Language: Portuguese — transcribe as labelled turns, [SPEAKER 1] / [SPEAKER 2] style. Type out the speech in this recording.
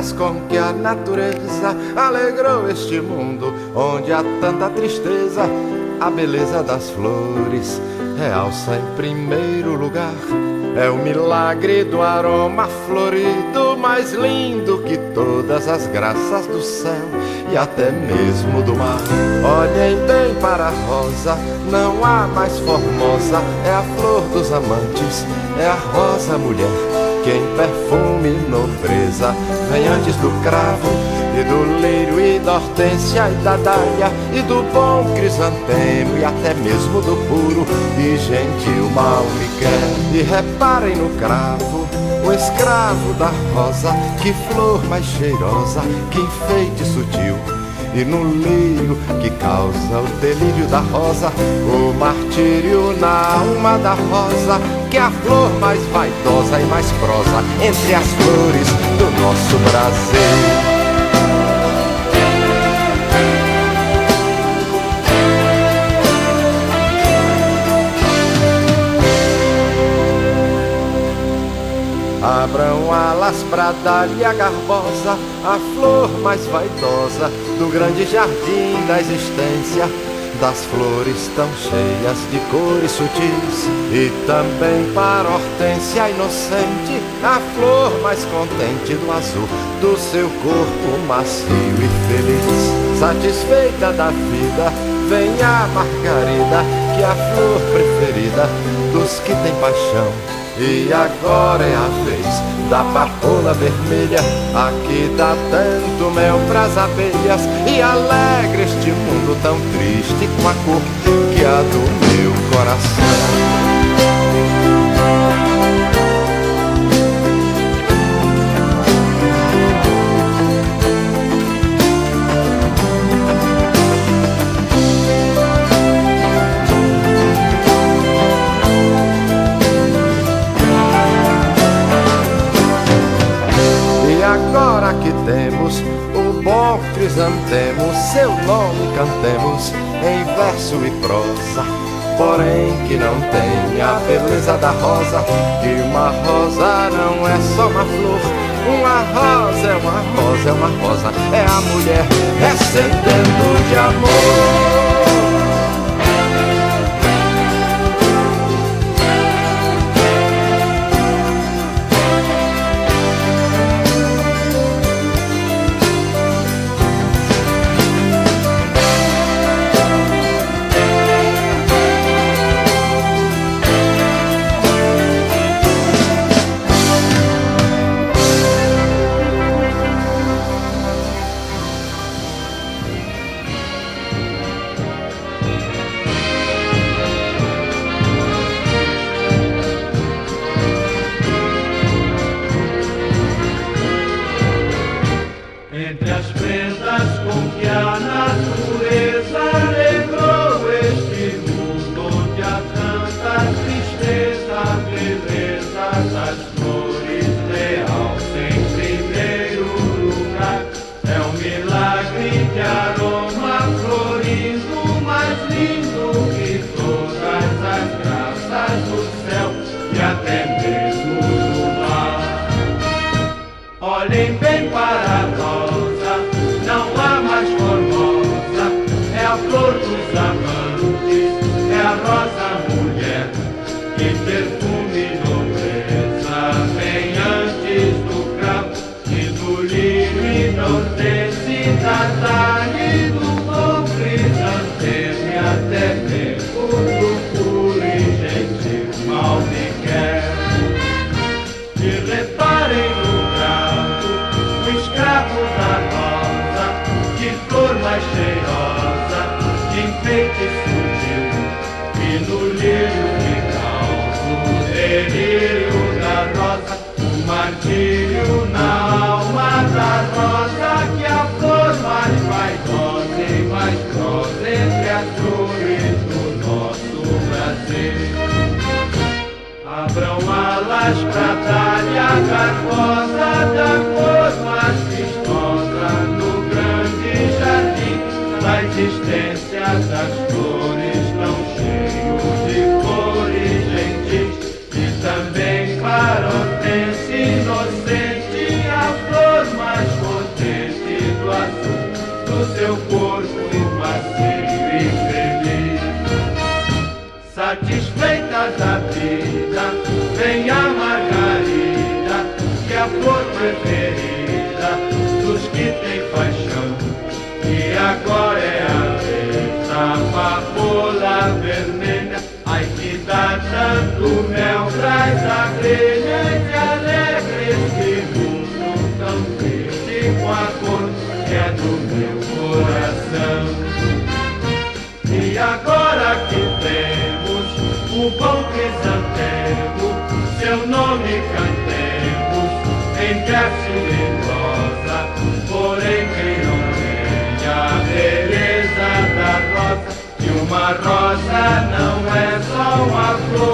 [SPEAKER 1] prendas com que a natureza alegrou este mundo onde há tanta tristeza. A beleza das flores realça em primeiro lugar. É o milagre do aroma florido mais lindo que todas as graças do céu e até mesmo do mar. Olhem bem para a rosa, não há mais formosa. É a flor dos amantes, é a rosa mulher, que em perfume e nobreza vem antes do cravo e do lírio e da hortência e da dália e do bom crisantemo e até mesmo do puro e gentil malmiquer. E reparem no cravo, o escravo da rosa, que flor mais cheirosa, que enfeite sutil. E no lírio que causa o delírio da rosa, o martírio na alma da rosa, que é a flor mais vaidosa e mais prosa entre as flores do nosso Brasil. Abram alas pra dar-lhe a garbosa, a flor mais vaidosa do grande jardim da existência, das flores tão cheias de cores sutis. E também para a hortência inocente, a flor mais contente do azul do seu corpo macio e feliz. Satisfeita da vida, vem a margarida, que é a flor preferida dos que têm paixão. E agora é a vez da papoula vermelha, aqui dá tanto mel pras abelhas, e alegra este mundo tão triste com a cor que a do meu coração. Agora que temos o bom crisantemo, seu nome cantemos em verso e prosa. Porém que não tem a beleza da rosa, que uma rosa não é só uma flor. Uma rosa é uma rosa, é uma rosa, é a mulher recebendo de amor.
[SPEAKER 2] Olhem bem para a rosa, não há mais formosa. É a flor dos amantes, é a rosa mulher, que perfume e nobreza vem antes do cravo e do lírio e da hortência e da dália e do bom crisantemo e até mesmo do puro e gentil malmiquer. E reparem no cravo, o escravo da rosa, que flor mais cheirosa, que enfeite sutil, e no lírio que causa o delírio da rosa, o martírio na alma da rosa, que é a flor mais vaidosa e mais prosa entre as flores do nosso Brasil. Abram alas pra dar-lhe a garbosa da cor mais vistosa no grande jardim da existência das flores tão cheios de cores gentis. E também para a hortência inocente, a flor mais que tem paixão, e agora é a vez da papoula vermelha. Ai que dá tanto mel, traz a grelha de alegre este mundo tão verde com a cor que é do meu coração. E agora que temos o bom crisantemo, seu nome cantemos em verso de prosa, porém quem não tem a beleza da rosa, que uma rosa não é só uma flor.